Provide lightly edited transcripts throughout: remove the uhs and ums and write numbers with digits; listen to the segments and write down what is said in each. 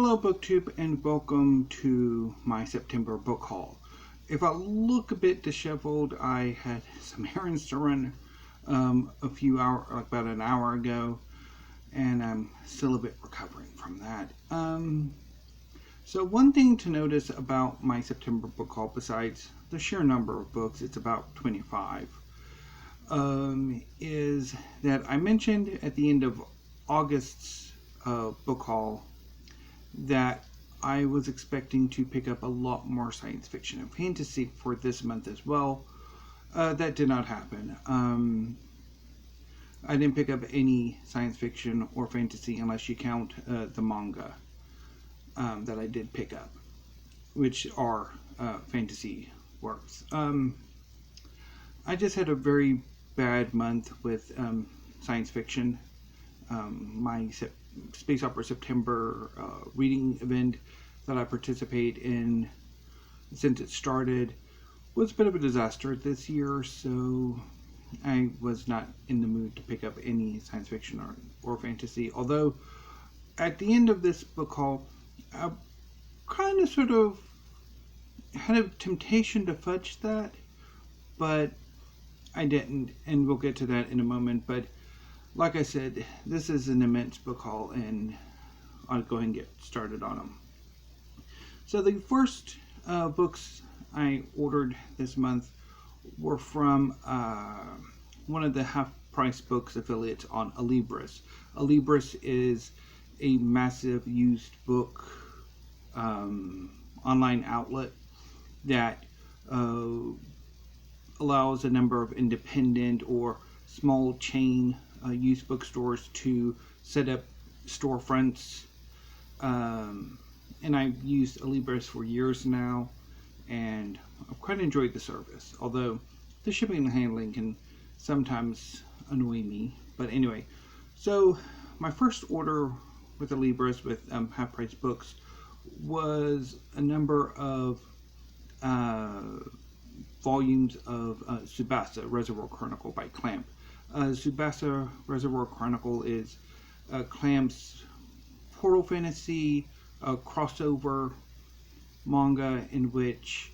Hello BookTube and welcome to my September book haul. If I look a bit disheveled, I had some errands to run about an hour ago, and I'm still a bit recovering from that. So one thing to notice about my September book haul, besides the sheer number of books, it's about 25, is that I mentioned at the end of August's book haul that I was expecting to pick up a lot more science fiction and fantasy for this month as well. That did not happen. I didn't pick up any science fiction or fantasy unless you count the manga that I did pick up, which are fantasy works. I just had a very bad month with science fiction. My Space Opera September reading event that I participate in since it started was a bit of a disaster this year, so I was not in the mood to pick up any science fiction or fantasy. Although at the end of this book haul, I kind of sort of had a temptation to fudge that, but I didn't, and we'll get to that in a moment. But like I said, this is an immense book haul, and I'll go ahead and get started on them. So the first books I ordered this month were from one of the half-price books affiliates on Alibris. Alibris is a massive used book online outlet that allows a number of independent or small chain used bookstores to set up storefronts, and I've used Alibris for years now, and I've quite enjoyed the service, although the shipping and handling can sometimes annoy me. But anyway, so my first order with Alibris with half-price books was a number of volumes of Tsubasa, Reservoir Chronicle by Clamp. Tsubasa Reservoir Chronicle is Clamp's portal fantasy crossover manga in which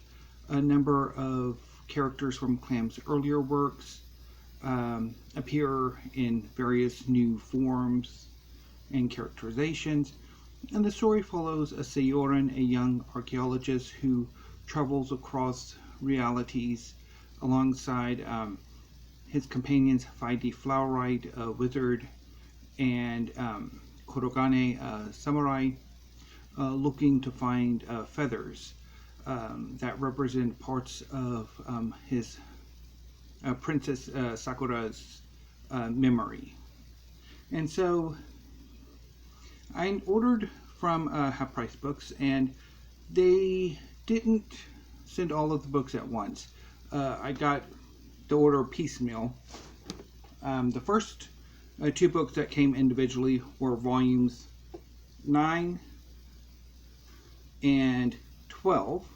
a number of characters from Clamp's earlier works appear in various new forms and characterizations. And the story follows a Seorin, a young archaeologist who travels across realities alongside his companions Faidi Flowerite, a wizard, and Korogane, a samurai, looking to find feathers that represent parts of his Princess Sakura's memory. And so I ordered from Half Price Books, and they didn't send all of the books at once. I got the order piecemeal. The first two books that came individually were volumes 9 and 12.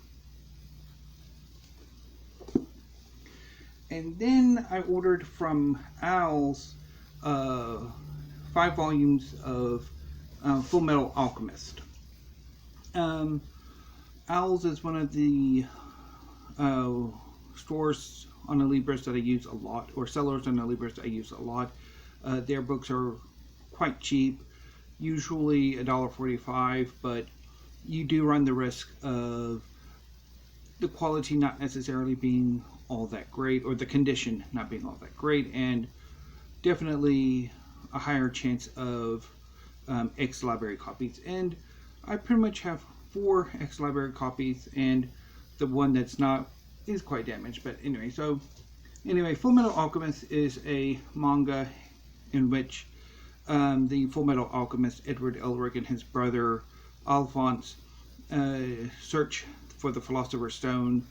And then I ordered from Owl's 5 volumes of Fullmetal Alchemist. Owl's is one of the stores on Alibris that I use a lot, or sellers on Alibris that I use a lot. Their books are quite cheap, usually $1.45, but you do run the risk of the quality not necessarily being all that great, or the condition not being all that great, and definitely a higher chance of ex-library copies. And I pretty much have 4 ex-library copies, and the one that's not is quite damaged. But anyway, Fullmetal Alchemist is a manga in which the Fullmetal Alchemist Edward Elric and his brother Alphonse search for the Philosopher's Stone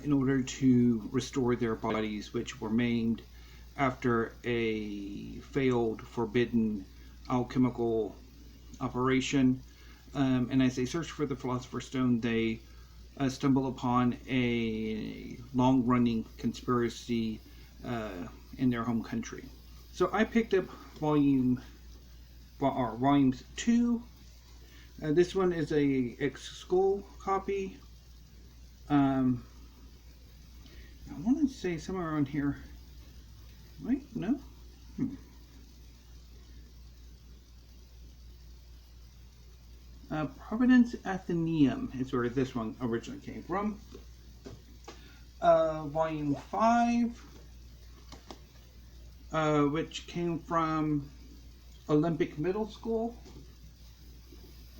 in order to restore their bodies, which were maimed after a failed, forbidden alchemical operation. And as they search for the Philosopher's Stone, they stumble upon a long-running conspiracy in their home country. So I picked up volumes 2 This one is a ex-school copy. I want to say somewhere around here. Wait, no. Providence Athenaeum is where this one originally came from. Volume 5, which came from Olympic Middle School.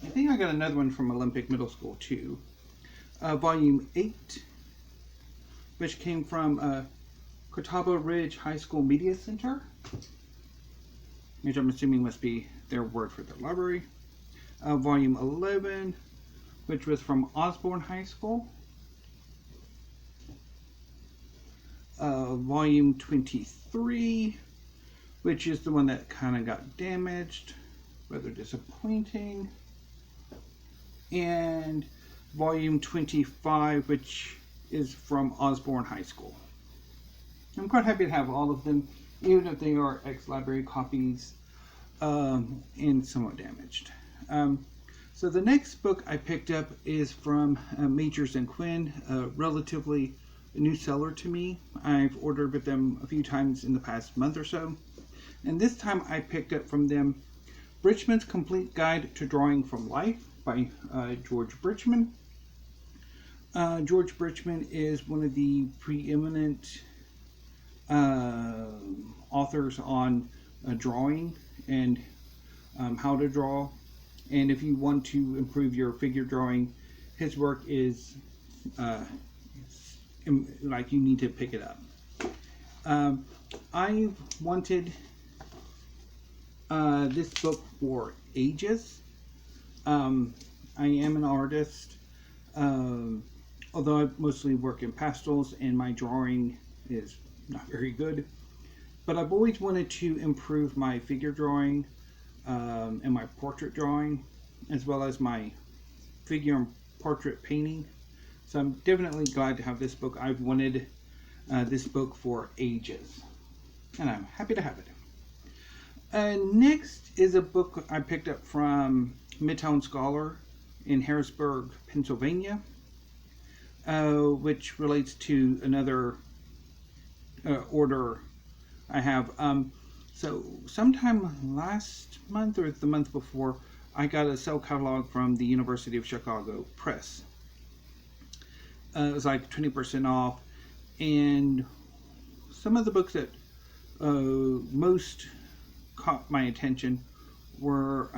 I think I got another one from Olympic Middle School too. Volume 8, which came from Catawba Ridge High School Media Center, which I'm assuming must be their word for the library. Volume 11, which was from Osborne High School. Volume 23, which is the one that kind of got damaged, rather disappointing. And Volume 25, which is from Osborne High School. I'm quite happy to have all of them, even if they are ex-library copies and somewhat damaged. So the next book I picked up is from Majors and Quinn, relatively a new seller to me. I've ordered with them a few times in the past month or so. And this time I picked up from them Bridgman's Complete Guide to Drawing from Life by George Bridgman. George Bridgman is one of the preeminent authors on drawing and how to draw. And if you want to improve your figure drawing, his work is like you need to pick it up. I wanted this book for ages. I am an artist, although I mostly work in pastels and my drawing is not very good. But I've always wanted to improve my figure drawing and my portrait drawing, as well as my figure and portrait painting. So I'm definitely glad to have this book. I've wanted this book for ages, and I'm happy to have it. Next is a book I picked up from Midtown Scholar in Harrisburg, Pennsylvania, which relates to another order I have. So sometime last month or the month before, I got a sale catalog from the University of Chicago Press. It was like 20% off, and some of the books that most caught my attention were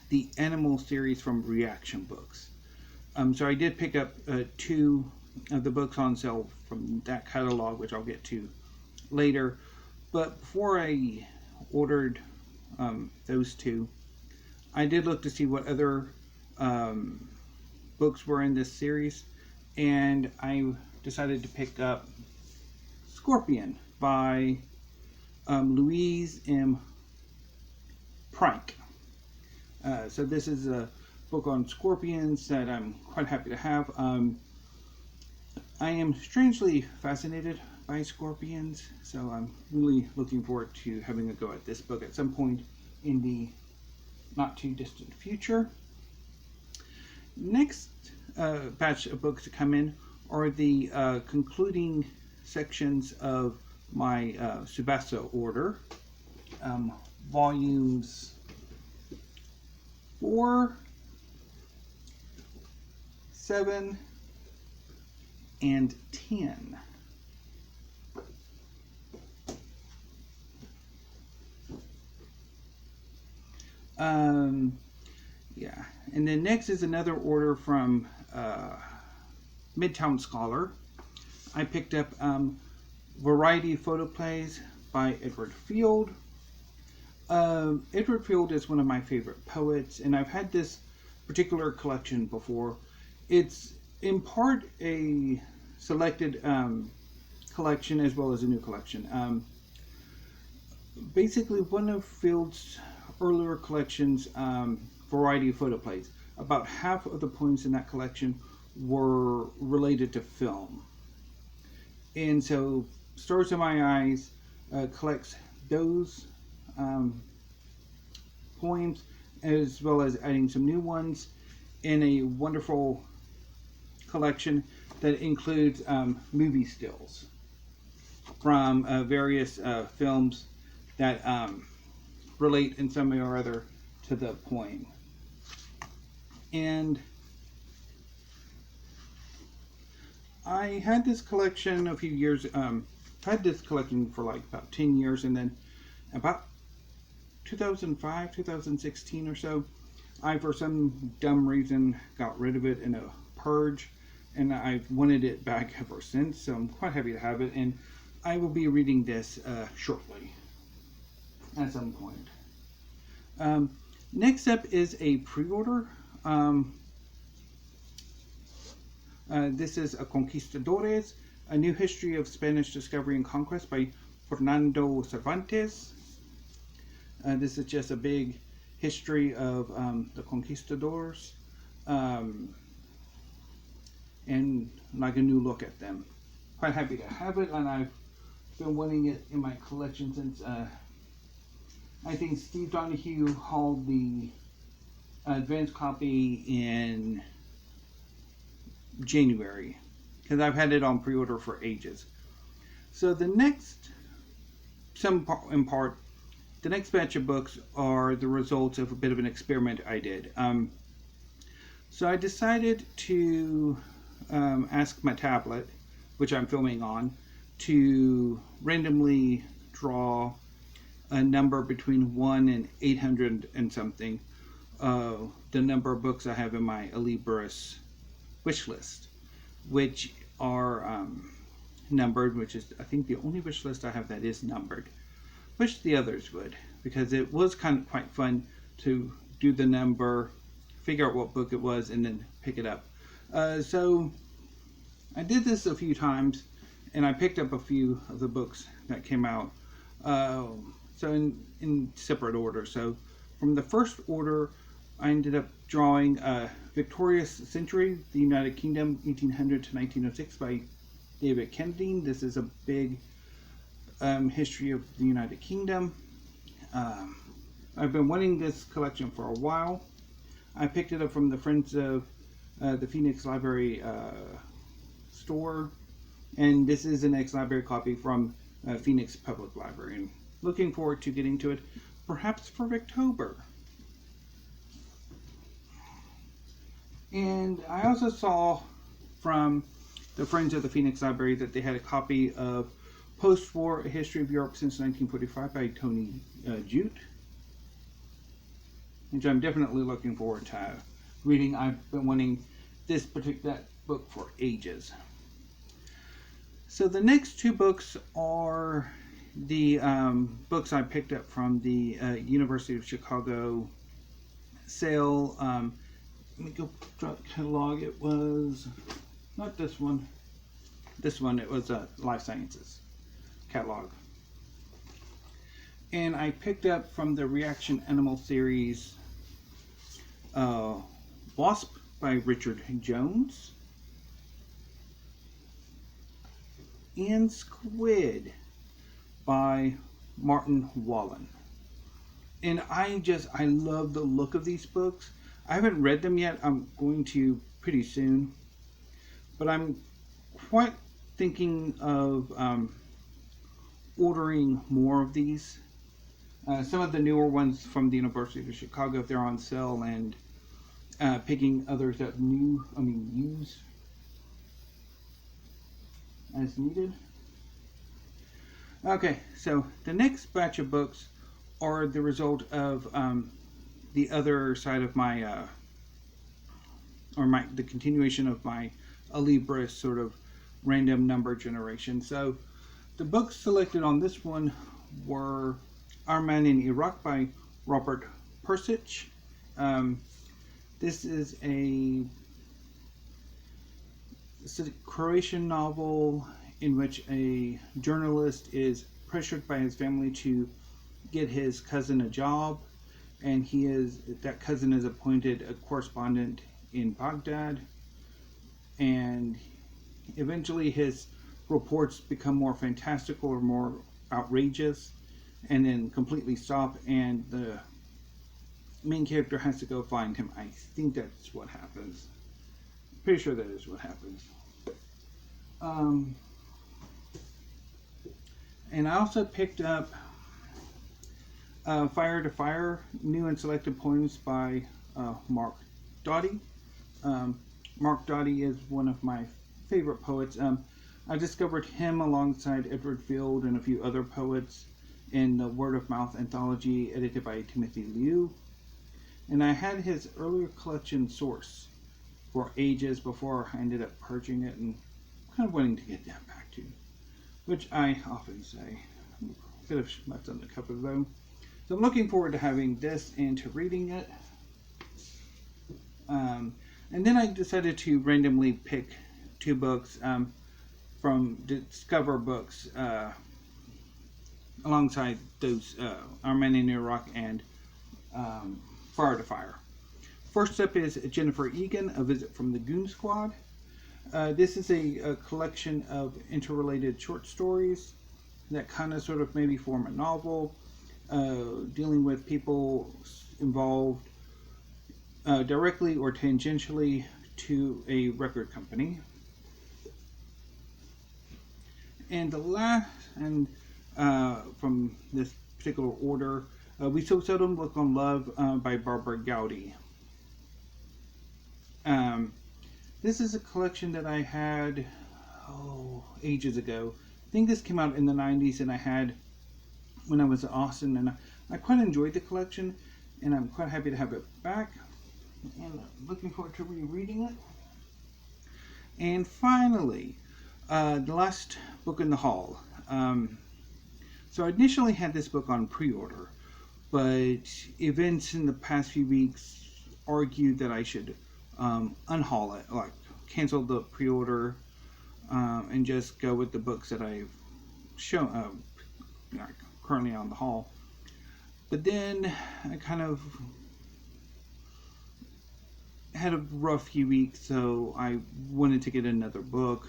the Animal series from Reaction Books. So I did pick up 2 of the books on sale from that catalog, which I'll get to later. But before I ordered those 2, I did look to see what other books were in this series, and I decided to pick up Scorpion by Louise M. Pryke. So this is a book on scorpions that I'm quite happy to have. I am strangely fascinated by scorpions, so I'm really looking forward to having a go at this book at some point in the not too distant future. Next batch of books to come in are the concluding sections of my Tsubasa order, volumes 4, 7, and 10. Yeah, and then next is another order from Midtown Scholar. I picked up Variety Photoplays by Edward Field. Edward Field is one of my favorite poets, and I've had this particular collection before. It's in part a selected collection as well as a new collection. Basically, one of Field's earlier collections, Variety of Photoplays, about half of the poems in that collection were related to film. And so Stars in My Eyes collects those poems as well as adding some new ones in a wonderful collection that includes movie stills from various films that relate in some way or other to the poem. And I had this collection a few years, had this collection for like about 10 years, and then about 2005, 2016 or so, I, for some dumb reason, got rid of it in a purge, and I've wanted it back ever since, so I'm quite happy to have it, and I will be reading this shortly, at some point. Next up is a pre-order. This is a Conquistadores, a new history of Spanish discovery and conquest by Fernando Cervantes. This is just a big history of the Conquistadores, and like a new look at them. Quite happy to have it, and I've been wanting it in my collection since I think Steve Donahue hauled the advanced copy in January, because I've had it on pre-order for ages. So the next, the next batch of books are the results of a bit of an experiment I did. So I decided to ask my tablet, which I'm filming on, to randomly draw a number between 1 and 800 and something, the number of books I have in my Alibris wish list, which are numbered, which is, I think, the only wish list I have that is numbered. Wish the others would, because it was kind of quite fun to do the number, figure out what book it was, and then pick it up. So I did this a few times, and I picked up a few of the books that came out, so in separate order. So from the first order, I ended up drawing Victorious Century, the United Kingdom, 1800 to 1906 by David Cannadine. This is a big history of the United Kingdom. I've been wanting this collection for a while. I picked it up from the Friends of the Phoenix Library store, and this is an ex-library copy from Phoenix Public Library, and looking forward to getting to it, perhaps for October. And I also saw from the Friends of the Phoenix Library that they had a copy of Post-War: A History of Europe Since 1945 by Tony Jute, which I'm definitely looking forward to reading. I've been wanting this particular book for ages. So the next two books are the books I picked up from the University of Chicago sale. Let me go drop the catalog. It was not this one. This one, it was Life Sciences catalog. And I picked up from the Reaction Animal series Wasp by Richard Jones and Squid by Martin Wallen. And I love the look of these books. I haven't read them yet. I'm going to pretty soon. But I'm quite thinking of ordering more of these. Some of the newer ones from the University of Chicago, if they're on sale, and picking others up used as needed. Okay, so the next batch of books are the result of the other side of my, the continuation of my Alibris sort of random number generation. So the books selected on this one were Our Man in Iraq by Robert Perisic. This is a Croatian novel in which a journalist is pressured by his family to get his cousin a job, and that cousin is appointed a correspondent in Baghdad, and eventually his reports become more fantastical or more outrageous, and then completely stop, and the main character has to go find him. I think that's what happens. Pretty sure that is what happens. And I also picked up Fire to Fire, New and Selected Poems by Mark Doty. Mark Doty is one of my favorite poets. I discovered him alongside Edward Field and a few other poets in the Word of Mouth anthology edited by Timothy Liu. And I had his earlier collection Source for ages before I ended up purging it and kind of wanting to get that back to, which I often say. Could have left on the cover though. So I'm looking forward to having this and to reading it. And then I decided to randomly pick two books from Discover Books alongside those Our Men in Iraq and Fire to Fire. First up is Jennifer Egan, A Visit from the Goon Squad. This is a collection of interrelated short stories that kind of sort of maybe form a novel, dealing with people involved directly or tangentially to a record company. And the last, and from this particular order, We So Seldom Look on Love by Barbara Gowdy. This is a collection that I had ages ago. I think this came out in the 90s, and I had when I was in Austin, and I quite enjoyed the collection, and I'm quite happy to have it back, and looking forward to rereading it. And finally, the last book in the haul. So I initially had this book on pre-order, but events in the past few weeks argued that I should unhaul it, like cancel the pre-order, and just go with the books that I've shown currently on the haul. But then I kind of had a rough few weeks, so I wanted to get another book,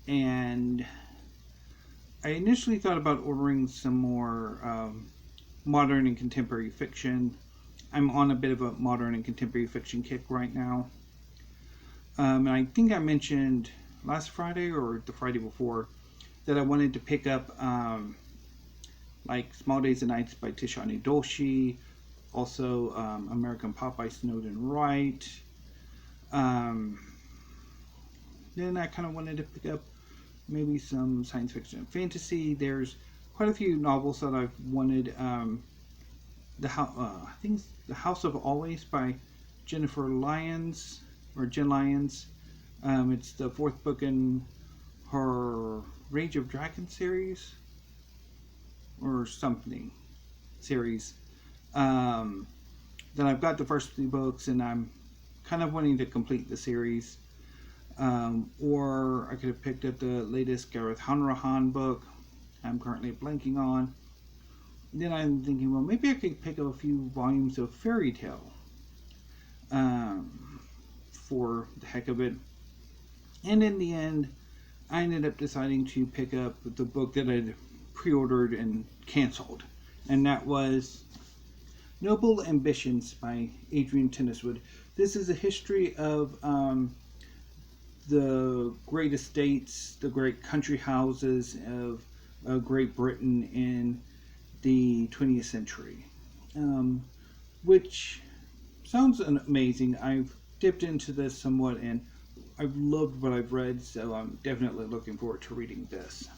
and I initially thought about ordering some more modern and contemporary fiction. I'm on a bit of a modern and contemporary fiction kick right now. And I think I mentioned last Friday or the Friday before that I wanted to pick up like Small Days and Nights by Tishani Doshi, also American Pop by Snowden Wright. Then I kind of wanted to pick up maybe some science fiction and fantasy. There's quite a few novels that I've wanted. I think The House of Always by Jennifer Lyons, or Jen Lyons. It's the fourth book in her Rage of Dragons series, or something series. Then I've got the first three books, and I'm kind of wanting to complete the series. Or I could have picked up the latest Gareth Hanrahan book I'm currently blanking on. Then I'm thinking, well, maybe I could pick up a few volumes of fairy tale for the heck of it. And in the end, I ended up deciding to pick up the book that I'd pre-ordered and canceled, and that was Noble Ambitions by Adrian Tinniswood. This is a history of the great estates, the great country houses of Great Britain in the 20th century, which sounds amazing. I've dipped into this somewhat, and I've loved what I've read, so I'm definitely looking forward to reading this.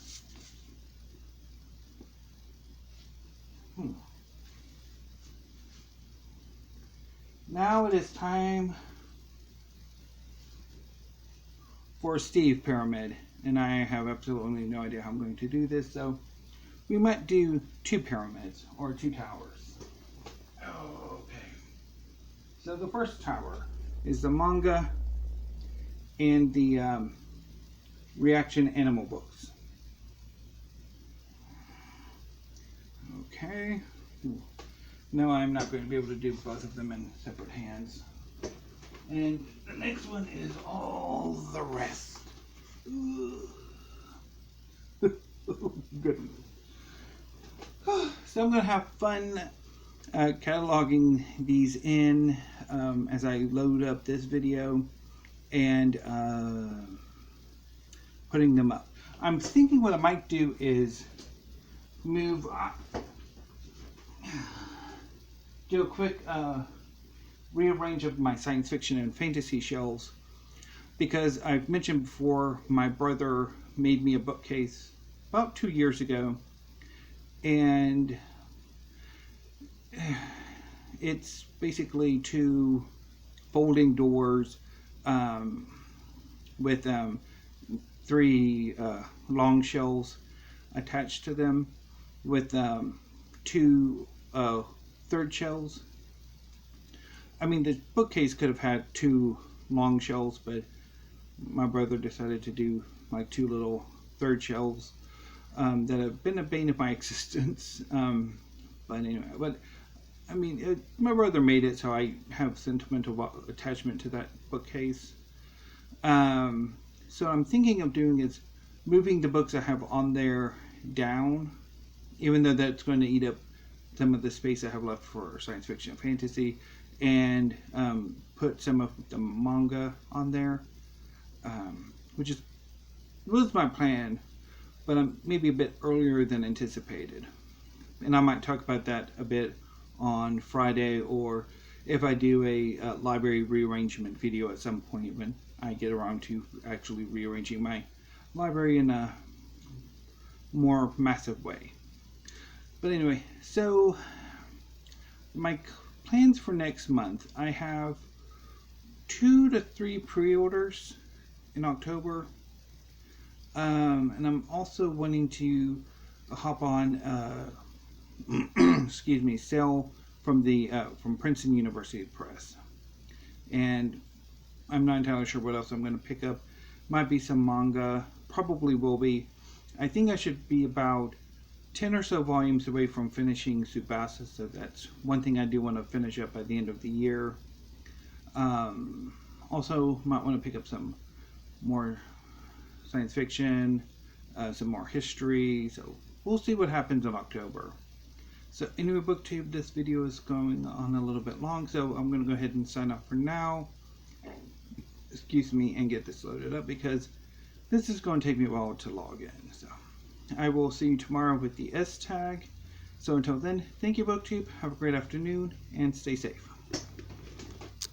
Now it is time for Steve Pyramid, and I have absolutely no idea how I'm going to do this, so we might do two pyramids, or two towers. Okay. So the first tower is the manga and the reaction animal books. Okay. No, I'm not going to be able to do both of them in separate hands. And the next one is all the rest. Goodness. So I'm going to have fun cataloging these in as I load up this video and putting them up. I'm thinking what I might do is do a quick rearrange of my science fiction and fantasy shelves, because I've mentioned before my brother made me a bookcase about 2 years ago, and it's basically 2 folding doors with 3 long shelves attached to them, with 2 third shelves. I mean, the bookcase could have had 2 long shelves, but my brother decided to do like 2 little third shelves that have been a bane of my existence. But anyway, I mean, my brother made it, so I have sentimental attachment to that bookcase. So I'm thinking of doing is moving the books I have on there down, even though that's going to eat up some of the space I have left for science fiction and fantasy, and put some of the manga on there, which was my plan, but I'm maybe a bit earlier than anticipated. And I might talk about that a bit on Friday, or if I do a library rearrangement video at some point when I get around to actually rearranging my library in a more massive way. But anyway, so my plans for next month, I have 2 to 3 pre-orders in October, and I'm also wanting to hop on excuse me, sale from the from Princeton University Press, and I'm not entirely sure what else I'm going to pick up. Might be some manga, probably will be. I think I should be about 10 or so volumes away from finishing Tsubasa, so that's one thing I do want to finish up by the end of the year. Also, might want to pick up some more science fiction, some more history, so we'll see what happens in October. So anyway, BookTube, this video is going on a little bit long, so I'm going to go ahead and sign off for now. Excuse me, and get this loaded up, because this is going to take me a while to log in. So I will see you tomorrow with the S tag. So until then, thank you, BookTube. Have a great afternoon and stay safe.